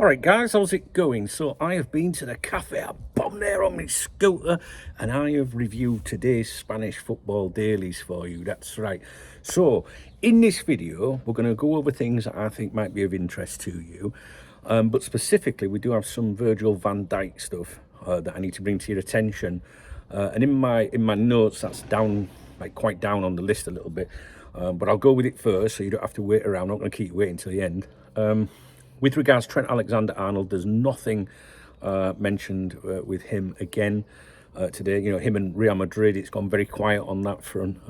All right, guys, how's it going? So I have been to the cafe. I bombed there on my scooter, and I have reviewed today's Spanish football dailies for you. That's right. So in this video, we're going to go over things that I think might be of interest to you. But specifically, we do have some Virgil van Dijk stuff that I need to bring to your attention. And in my notes, that's down, like quite down on the list a little bit. But I'll go with it first, so you don't have to wait around. I'm not going to keep you waiting till the end. With regards to Trent Alexander-Arnold, there's nothing mentioned with him again today. You know, him and Real Madrid, it's gone very quiet on that front.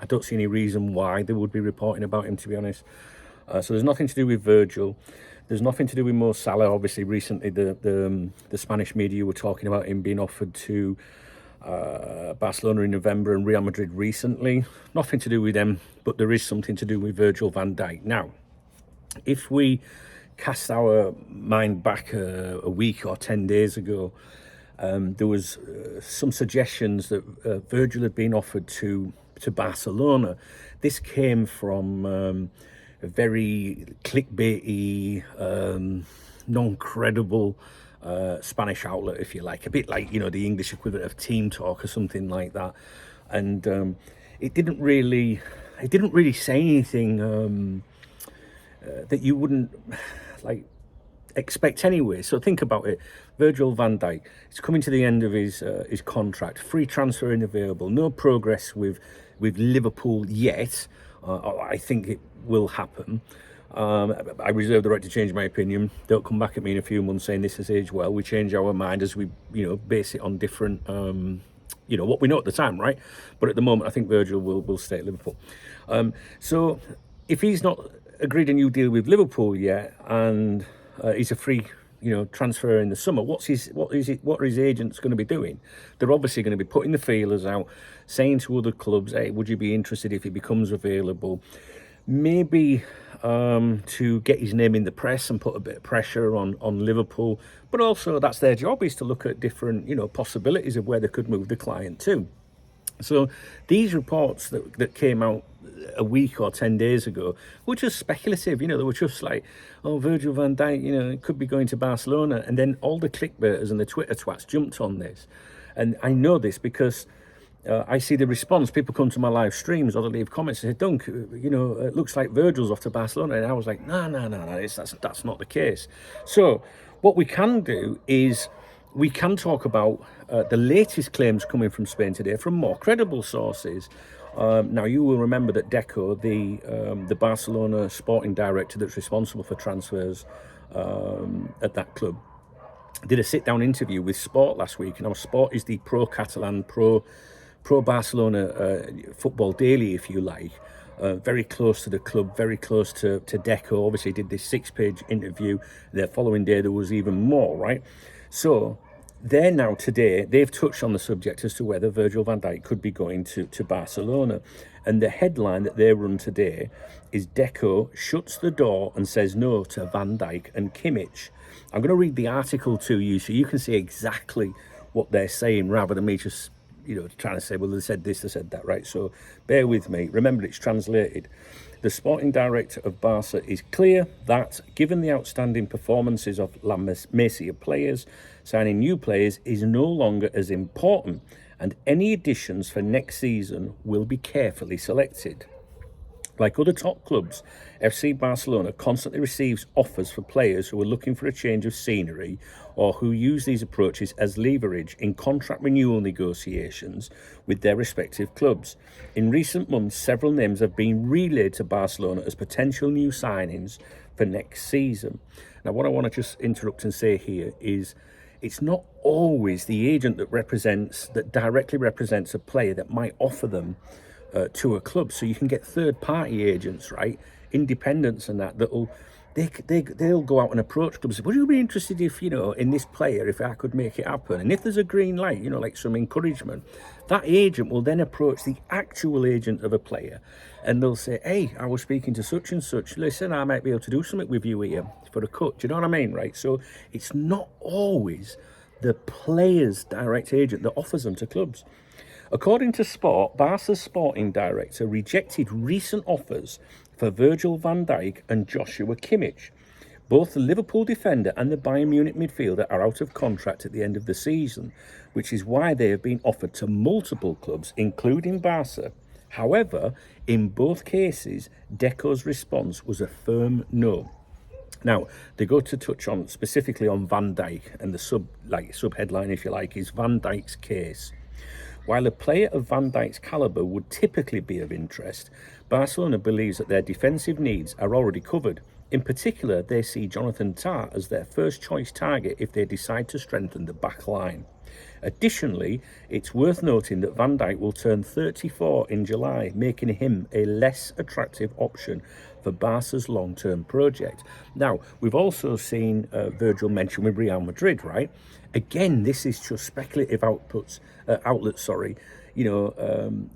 I don't see any reason why they would be reporting about him, to be honest. So there's nothing to do with Virgil. There's nothing to do with Mo Salah. Obviously, recently the Spanish media were talking about him being offered to Barcelona in November and Real Madrid recently. Nothing to do with them, but there is something to do with Virgil van Dijk. Now, if we cast our mind back a week or 10 days ago, there was some suggestions that Virgil had been offered to Barcelona. This came from a very clickbaity, non-credible Spanish outlet, if you like, a bit like, you know, the English equivalent of Team Talk or something like that. And it didn't really say anything that you wouldn't like expect anyway. So think about it. Virgil van Dijk, it's coming to the end of his contract, free transfer available, no progress with Liverpool yet. I think it will happen. I reserve the right to change my opinion. Don't come back at me in a few months saying this has aged well. We change our mind as we, you know, base it on different, you know, what we know at the time, right? But at the moment, I think Virgil will stay at Liverpool. So if he's not agreed a new deal with Liverpool yet, and he's a free, you know, transfer in the summer, what are his agents going to be doing? They're obviously going to be putting the feelers out, saying to other clubs, hey, would you be interested if he becomes available? Maybe to get his name in the press and put a bit of pressure on Liverpool, but also that's their job, is to look at different, you know, possibilities of where they could move the client to. So these reports that came out a week or 10 days ago were just speculative. You know, they were just like, oh, Virgil van Dijk, you know, could be going to Barcelona. And then all the clickbaiters and the Twitter twats jumped on this. And I know this because I see the response. People come to my live streams or they leave comments and say, Dunk, you know, it looks like Virgil's off to Barcelona. And I was like, no, that's not the case. So what we can do is we can talk about the latest claims coming from Spain today from more credible sources. Now, you will remember that Deco, the Barcelona sporting director that's responsible for transfers at that club, did a sit-down interview with Sport last week. And our Sport is the pro-Catalan, pro-Barcelona football daily, if you like. Very close to the club, very close to Deco. Obviously, did this 6-page interview. The following day, there was even more, right? So they're now today, they've touched on the subject as to whether Virgil van Dijk could be going to Barcelona. And the headline that they run today is Deco shuts the door and says no to Van Dijk and Kimmich. I'm going to read the article to you so you can see exactly what they're saying rather than me just, you know, trying to say, well, they said this, they said that, right? So bear with me. Remember, it's translated. The sporting director of Barca is clear that, given the outstanding performances of La Masia players, signing new players is no longer as important, and any additions for next season will be carefully selected. Like other top clubs, FC Barcelona constantly receives offers for players who are looking for a change of scenery or who use these approaches as leverage in contract renewal negotiations with their respective clubs. In recent months, several names have been relayed to Barcelona as potential new signings for next season. Now, what I want to just interrupt and say here is it's not always the agent that directly represents a player that might offer them to a club. So you can get third-party agents, right, independents and they'll go out and approach clubs. Would you be interested if, you know, in this player, if I could make it happen? And if there's a green light, you know, like some encouragement, that agent will then approach the actual agent of a player and they'll say, hey, I was speaking to such and such. Listen, I might be able to do something with you here for a cut. Do you know what I mean, right? So it's not always the player's direct agent that offers them to clubs. According to Sport, Barca's sporting director rejected recent offers for Virgil van Dijk and Joshua Kimmich, Both the Liverpool defender and the Bayern Munich midfielder are out of contract at the end of the season, which is why they have been offered to multiple clubs, including Barca. However, in both cases, Deco's response was a firm no. Now, they go to touch on specifically on Van Dijk, and the sub headline, if you like, is Van Dijk's case. While a player of Van Dijk's calibre would typically be of interest, Barcelona believes that their defensive needs are already covered. In particular, they see Jonathan Tah as their first choice target if they decide to strengthen the back line. Additionally, it's worth noting that Van Dijk will turn 34 in July, making him a less attractive option for Barca's long-term project. Now, we've also seen Virgil mention with Real Madrid, right? Again, this is just speculative outlets,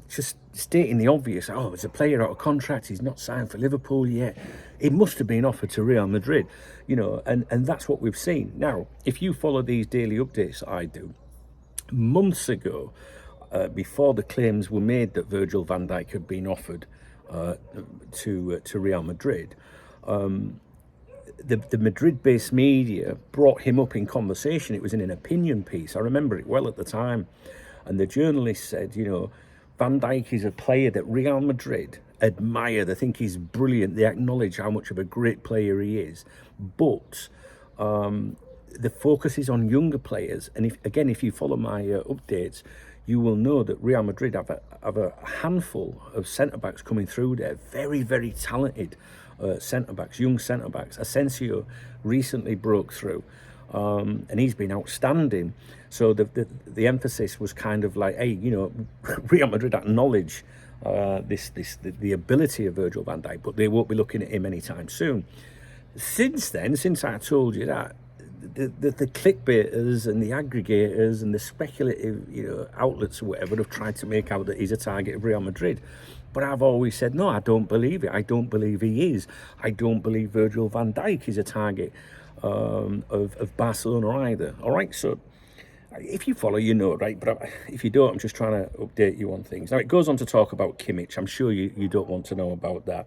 just stating the obvious. Oh, there's a player out of contract, he's not signed for Liverpool yet. It must have been offered to Real Madrid, and that's what we've seen. Now, if you follow these daily updates that I do, months ago, before the claims were made that Virgil van Dijk had been offered to Real Madrid, the Madrid-based media brought him up in conversation. It was in an opinion piece. I remember it well at the time. And the journalist said, Van Dijk is a player that Real Madrid admire. They think he's brilliant. They acknowledge how much of a great player he is. But the focus is on younger players. And if you follow my updates, you will know that Real Madrid have a handful of centre-backs coming through there. Very, very talented centre-backs, young centre-backs. Asensio recently broke through, and he's been outstanding. So the emphasis was kind of like, hey, Real Madrid acknowledge the ability of Virgil van Dijk, but they won't be looking at him anytime soon. Since then, since I told you that, the clickbaiters and the aggregators and the speculative outlets or whatever have tried to make out that he's a target of Real Madrid. But I've always said, no, I don't believe it. I don't believe he is. I don't believe Virgil van Dijk is a target of Barcelona either. All right, so if you follow, right? But if you don't, I'm just trying to update you on things. Now, it goes on to talk about Kimmich. I'm sure you don't want to know about that.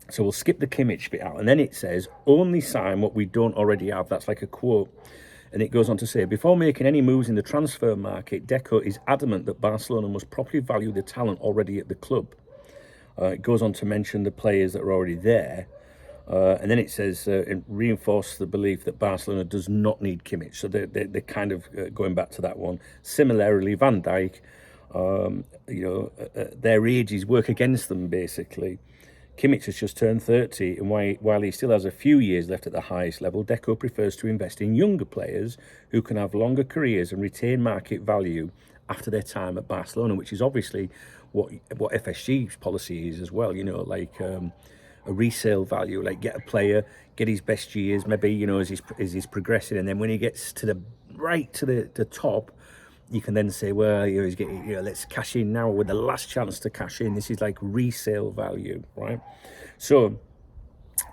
So we'll skip the Kimmich bit out. And then it says, only sign what we don't already have. That's like a quote. And it goes on to say, before making any moves in the transfer market, Deco is adamant that Barcelona must properly value the talent already at the club. It goes on to mention the players that are already there. And then it says, reinforce the belief that Barcelona does not need Kimmich. So they're kind of going back to that one. Similarly, Van Dijk, their ages work against them, basically. Kimmich has just turned 30, and while he still has a few years left at the highest level, Deco prefers to invest in younger players who can have longer careers and retain market value after their time at Barcelona, which is obviously what FSG's policy is as well, a resale value, like get a player, get his best years, maybe, as he's progressing, and then when he gets to the top, you can then say, well, he's getting, let's cash in now with the last chance to cash in. This is like resale value, right? So,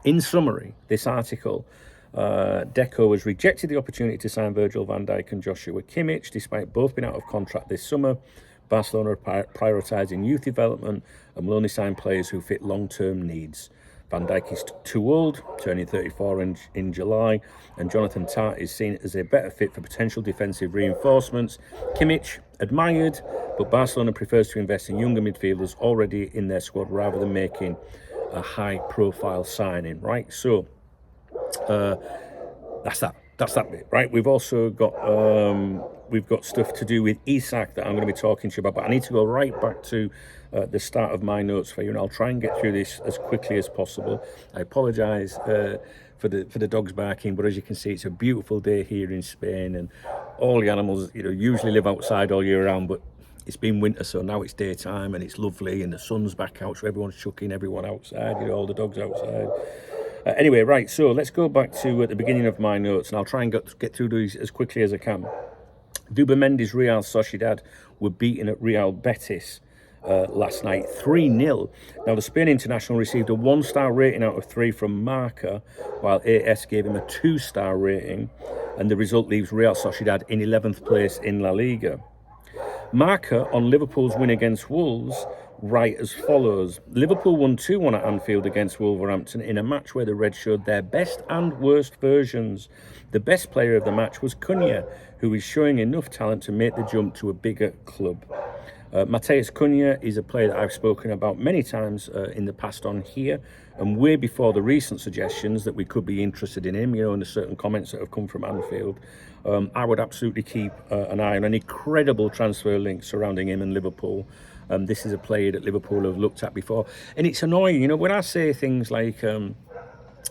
in summary, this article, Deco has rejected the opportunity to sign Virgil van Dijk and Joshua Kimmich, despite both being out of contract this summer. Barcelona are prioritising youth development and will only sign players who fit long-term needs. Van Dijk is too old, turning 34 in July, and Jonathan Tah is seen as a better fit for potential defensive reinforcements. Kimmich, admired, but Barcelona prefers to invest in younger midfielders already in their squad rather than making a high-profile signing, right? So, that's that bit, right? We've also got stuff to do with Isak that I'm going to be talking to you about, but I need to go right back to the start of my notes for you, and I'll try and get through this as quickly as possible. I apologise for the dogs barking, but as you can see, it's a beautiful day here in Spain, and all the animals, usually live outside all year round, but it's been winter, so now it's daytime and it's lovely, and the sun's back out, so everyone's chucking everyone outside, all the dogs outside. Anyway, right, so let's go back to at the beginning of my notes, and I'll try and get through these as quickly as I can. Zubimendi's Real Sociedad were beaten at Real Betis last night, 3-0. Now, the Spain international received a 1-star rating out of 3 from Marca, while AS gave him a 2-star rating, and the result leaves Real Sociedad in 11th place in La Liga. Marca, on Liverpool's win against Wolves, write as follows. Liverpool won 2-1 at Anfield against Wolverhampton in a match where the Reds showed their best and worst versions. The best player of the match was Cunha, who is showing enough talent to make the jump to a bigger club. Mateus Cunha is a player that I've spoken about many times in the past on here, and way before the recent suggestions that we could be interested in him, and the certain comments that have come from Anfield. I would absolutely keep an eye on any credible transfer links surrounding him and Liverpool. This is a player that Liverpool have looked at before, and it's annoying, when I say things like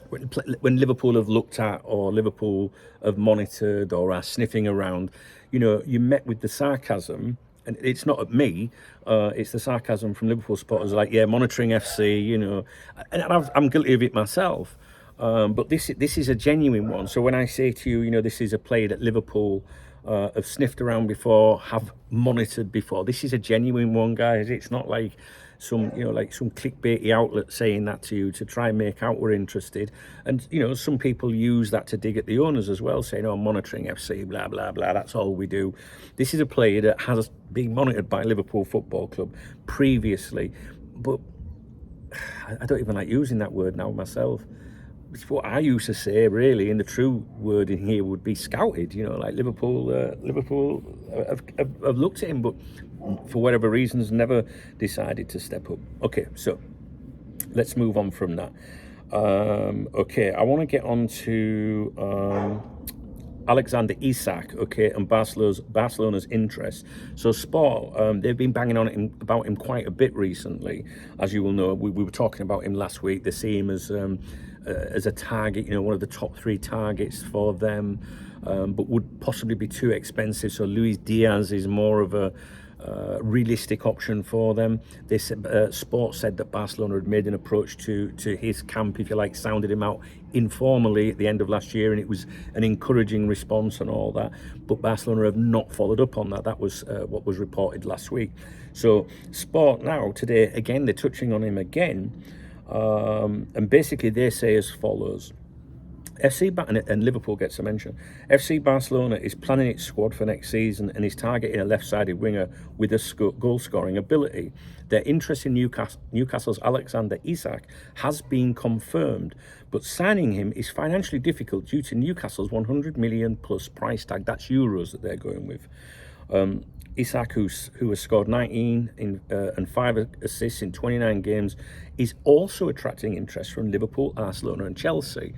when Liverpool have looked at, or Liverpool have monitored, or are sniffing around, you met with the sarcasm. And it's not at me, it's the sarcasm from Liverpool supporters, like, yeah, monitoring FC, and I'm guilty of it myself. But this is a genuine one. So when I say to you, this is a player that Liverpool have sniffed around before, have monitored before. This is a genuine one, guys. It's not like some clickbaity outlet saying that to you to try and make out we're interested. And some people use that to dig at the owners as well, saying, oh, monitoring FC, blah blah blah, that's all we do. This is a player that has been monitored by Liverpool Football Club previously, but I don't even like using that word now myself. It's what I used to say, really, and the true word in here would be scouted. Like Liverpool have looked at him, but for whatever reasons, never decided to step up. Okay, so let's move on from that. Okay, I want to get on to Alexander Isak, okay, and Barcelona's interest. So Sport, they've been banging on about him quite a bit recently. As you will know, we were talking about him last week. They see him as a target, one of the top 3 targets for them, but would possibly be too expensive. So Luis Diaz is more of a realistic option for them. They said, Sport said that Barcelona had made an approach to his camp, if you like, sounded him out informally at the end of last year, and it was an encouraging response and all that. But Barcelona have not followed up on that. That was what was reported last week. So Sport now, today, again, they're touching on him again. And basically they say as follows. And Liverpool gets a mention. FC Barcelona is planning its squad for next season and is targeting a left-sided winger with a goal-scoring ability. Their interest in Newcastle's Alexander Isak has been confirmed, but signing him is financially difficult due to Newcastle's 100 million plus price tag. That's euros that they're going with. Isak, who has scored 19 and 5 assists in 29 games, is also attracting interest from Liverpool, Barcelona and Chelsea.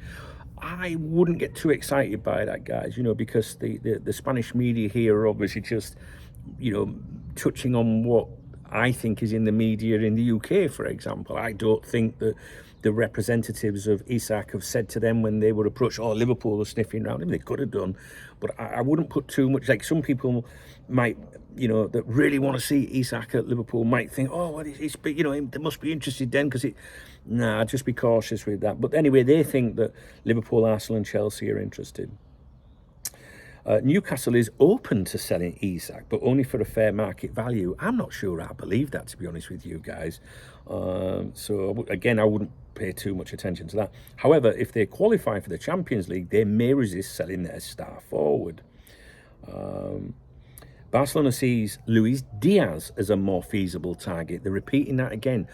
I wouldn't get too excited by that, guys, because the Spanish media here are obviously just, touching on what I think is in the media in the UK, for example. I don't think that the representatives of Isak have said to them when they were approached, oh, Liverpool are sniffing around him. They could have done, but I wouldn't put too much, like some people might, that really want to see Isak at Liverpool might think, oh, well, they must be interested then, because just be cautious with that. But anyway, they think that Liverpool, Arsenal and Chelsea are interested. Newcastle is open to selling Isak, but only for a fair market value. I'm not sure I believe that, to be honest with you guys. So again, I wouldn't pay too much attention to that. However, if they qualify for the Champions League, they may resist selling their star forward. Barcelona sees Luis Diaz as a more feasible target. They're repeating that again.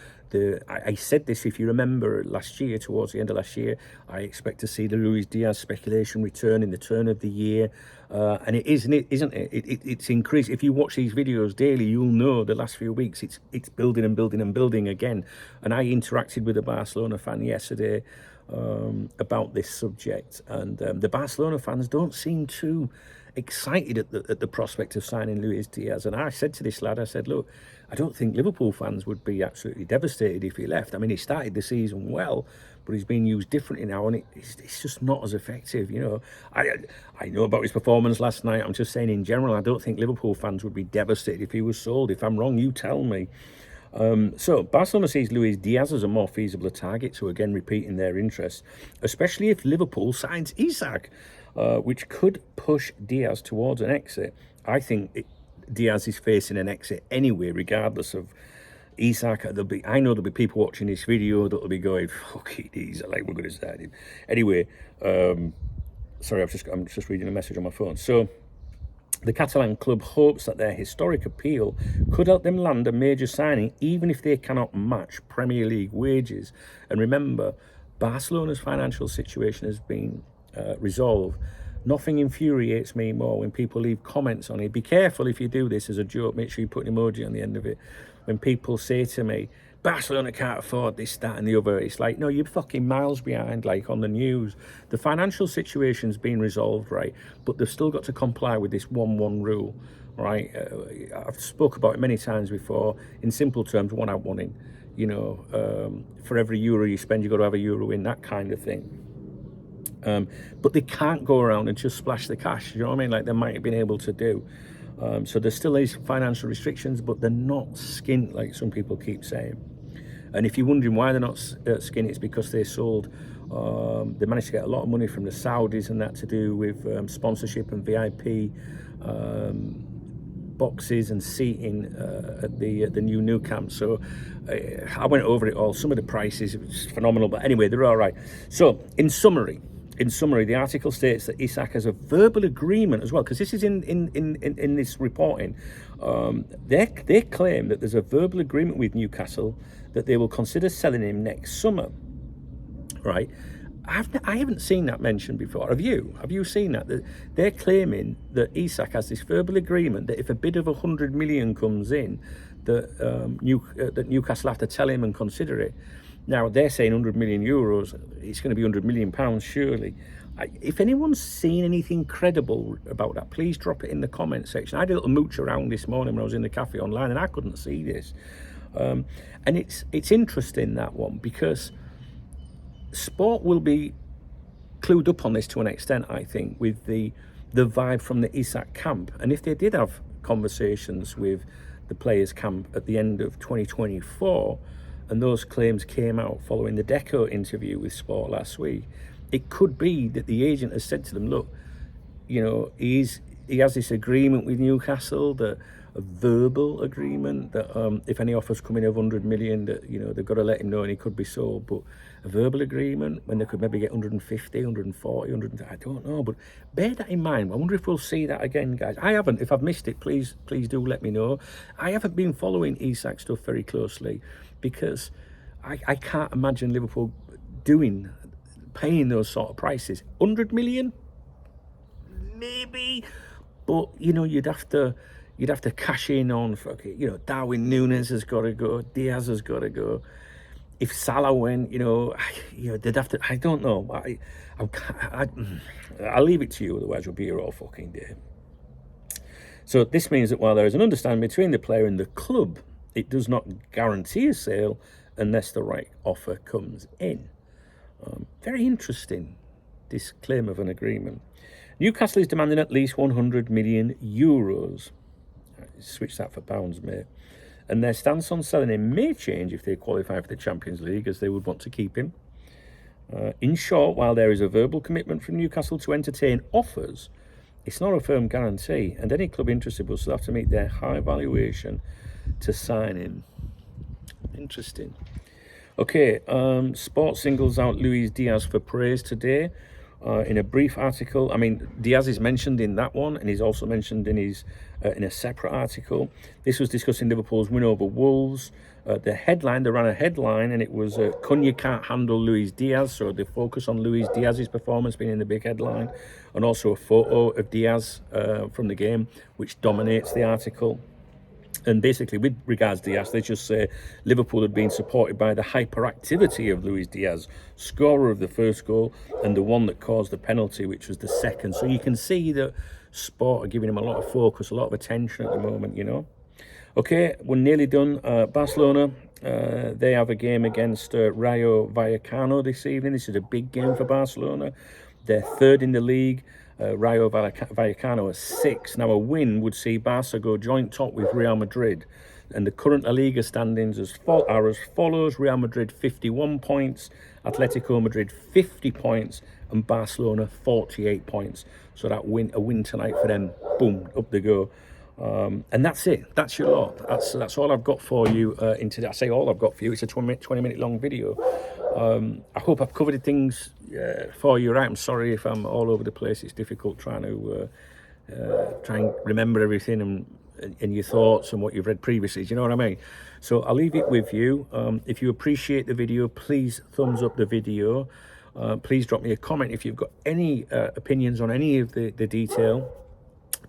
I said this, if you remember, last year, towards the end of last year, I expect to see the Luis Diaz speculation return in the turn of the year. And it isn't it? It's increased. If you watch these videos daily, you'll know the last few weeks it's building and building and building again. And I interacted with a Barcelona fan yesterday about this subject, and the Barcelona fans don't seem too excited at the prospect of signing Luis Diaz. And I said to this lad, I said, look, I don't think Liverpool fans would be absolutely devastated if he left. I mean, he started the season well, but he's being used differently now, and it's just not as effective. I know about his performance last night. I'm just saying in general, I don't think Liverpool fans would be devastated if he was sold. If I'm wrong, you tell me. So Barcelona sees Luis Diaz as a more feasible target, so again repeating their interest, especially if Liverpool signs Isak, which could push Diaz towards an exit. I think Diaz is facing an exit anyway, regardless of Isak. I know there'll be people watching this video that'll be going, fuck it, Isak, like, we're going to start him. Anyway, sorry, I'm just reading a message on my phone. So The Catalan club hopes that their historic appeal could help them land a major signing, even if they cannot match Premier League wages. And remember, Barcelona's financial situation has been resolved. Nothing infuriates me more when people leave comments on it. Be careful if you do this as a joke. Make sure you put an emoji on the end of it. When people say to me, Barcelona can't afford this, that and the other, it's like, no, you're fucking miles behind, like on the news. The financial situation's been resolved, right? But they've still got to comply with this 1-1 rule, right? I've spoke about it many times before. In simple terms, one out, one in. You know, for every euro you spend, you've got to have a euro in, that kind of thing. But they can't go around and just splash the cash, you know what I mean? Like they might have been able to do. So there still is financial restrictions, but they're not skint like some people keep saying. And if you're wondering why they're not skint, it's because they sold, they managed to get a lot of money from the Saudis and that to do with sponsorship and VIP boxes and seating at the new Nou Camp. So I went over it all. Some of the prices, it was phenomenal, but anyway, they're all right. So in summary, the article states that Isak has a verbal agreement as well, because this is in this reporting. They claim that there's a verbal agreement with Newcastle that they will consider selling him next summer. Right? I haven't seen that mentioned before. Have you? Have you seen that? They're claiming that Isak has this verbal agreement that if a bid of 100 million comes in, that Newcastle have to tell him and consider it. Now, they're saying 100 million euros. It's going to be 100 million pounds, surely. If anyone's seen anything credible about that, please drop it in the comment section. I had a little mooch around this morning when I was in the cafe online, and I couldn't see this. And it's interesting, that one, because sport will be clued up on this to an extent, I think, with the vibe from the Isak camp. And if they did have conversations with the players' camp at the end of 2024, and those claims came out following the Deco interview with Sport last week, it could be that the agent has said to them, look, you know, he has this agreement with Newcastle, that a verbal agreement that if any offers come in of 100 million, that, you know, they've got to let him know and he could be sold. But a verbal agreement when they could maybe get 150, 140, 100, I don't know. But bear that in mind. I wonder if we'll see that again, guys. I haven't. If I've missed it, please do let me know. I haven't been following Isak stuff very closely because I can't imagine Liverpool paying those sort of prices. 100 million? Maybe. But, you know, you'd have to cash in on, you know, Darwin Núñez has got to go, Diaz has got to go. If Salah went, you know, they'd have to, I don't know. I'll leave it to you, otherwise we'll be here all fucking day. So this means that while there is an understanding between the player and the club, it does not guarantee a sale unless the right offer comes in. Very interesting, this claim of an agreement. Newcastle is demanding at least 100 million euros. Switch that for pounds, mate. And their stance on selling him may change if they qualify for the Champions League, as they would want to keep him. In short, while there is a verbal commitment from Newcastle to entertain offers, it's not a firm guarantee, and any club interested will still have to meet their high valuation to sign him. Interesting. Okay, Sport singles out Luis Diaz for praise today. In a brief article, I mean, Diaz is mentioned in that one, and he's also mentioned in his in a separate article. This was discussing Liverpool's win over Wolves. They ran a headline, and it was Cunha can't handle Luis Diaz, so they focus on Luis Diaz's performance being in the big headline, and also a photo of Diaz from the game, which dominates the article. And basically, with regards to Diaz, they just say Liverpool had been supported by the hyperactivity of Luis Diaz, scorer of the first goal, and the one that caused the penalty, which was the second. So you can see that Sport are giving him a lot of focus, a lot of attention at the moment, you know. Okay, we're nearly done. Barcelona, they have a game against Rayo Vallecano this evening. This is a big game for Barcelona. They're third in the league. Rayo Vallecano are 6. Now, a win would see Barca go joint top with Real Madrid. And the current La Liga standings are as follows. Real Madrid 51 points, Atletico Madrid 50 points, and Barcelona 48 points. So a win tonight for them, boom, up they go. And that's it. That's your lot. That's all I've got for you in today. I say all I've got for you. It's a 20-minute long video. I hope I've covered things for you right. I'm sorry if I'm all over the place. It's difficult trying to try and remember everything and your thoughts and what you've read previously. Do you know what I mean? So I'll leave it with you. If you appreciate the video, please thumbs up the video. Please drop me a comment if you've got any opinions on any of the detail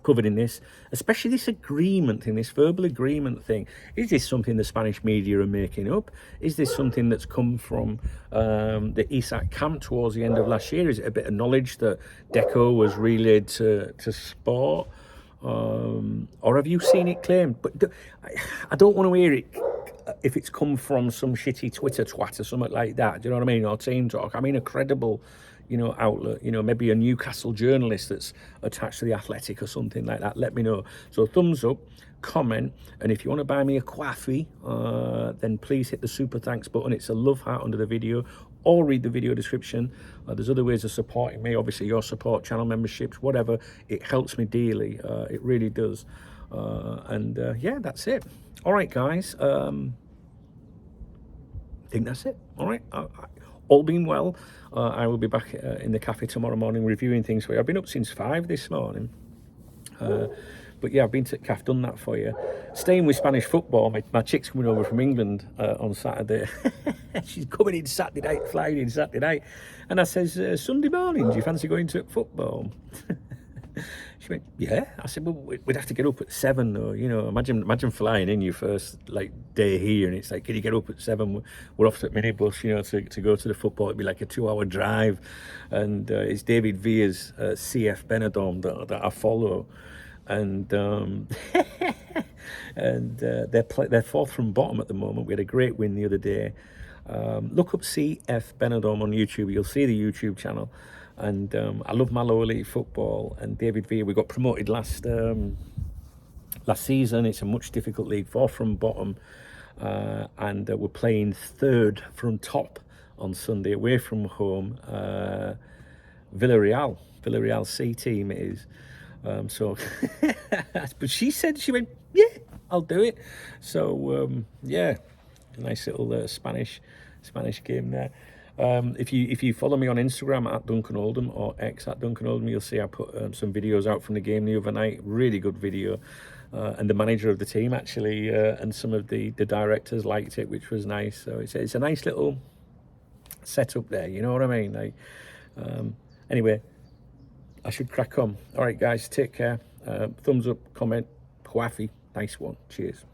covered in this, especially this agreement thing, this verbal agreement thing. Is this something the Spanish media are making up? Is this something that's come from the Isak camp towards the end of last year? Is it a bit of knowledge that Deco was relayed to Sport? Or have you seen it claimed? But I don't want to hear it if it's come from some shitty Twitter twat or something like that. Do you know what I mean? Or Team Talk. I mean a credible, outlet, maybe a Newcastle journalist that's attached to the Athletic or something like that. Let me know. So thumbs up, comment, and if you want to buy me a coffee, then please hit the super thanks button. It's a love heart under the video, or read the video description. There's other ways of supporting me. Obviously, your support, channel memberships, whatever. It helps me dearly. It really does. Yeah, that's it. All right, guys. I think that's it. All right. All being well, I will be back in the cafe tomorrow morning reviewing things for you. I've been up since 5 this morning. But yeah, I've been to the cafe, done that for you. Staying with Spanish football, my chick's coming over from England on Saturday. She's coming in Saturday night, flying in Saturday night. And I says, Sunday morning, do you fancy going to football? She went, yeah. I said, well, we'd have to get up at 7 though, imagine flying in your first day here, and it's like, can you get up at 7? We're off to the minibus, to go to the football. It'd be like a 2-hour drive, and it's David Villa's CF Benidorm that I follow, and they're fourth from bottom at the moment. We had a great win the other day. Look up CF Benidorm on YouTube. You'll see the YouTube channel. And I love my lower league football. And David Villa, we got promoted last season. It's a much difficult league, 4th from bottom, and we're playing 3rd from top on Sunday, away from home. Villarreal C team it is. But she went, yeah, I'll do it. So yeah, nice little Spanish game there. If you follow me on Instagram at Duncan Oldham, or X at Duncan Oldham, you'll see I put some videos out from the game the other night. Really good video, and the manager of the team actually, and some of the directors liked it, which was nice. So it's a nice little setup there. You know what I mean? Anyway, I should crack on. All right, guys, take care. Thumbs up, comment, coffee, nice one. Cheers.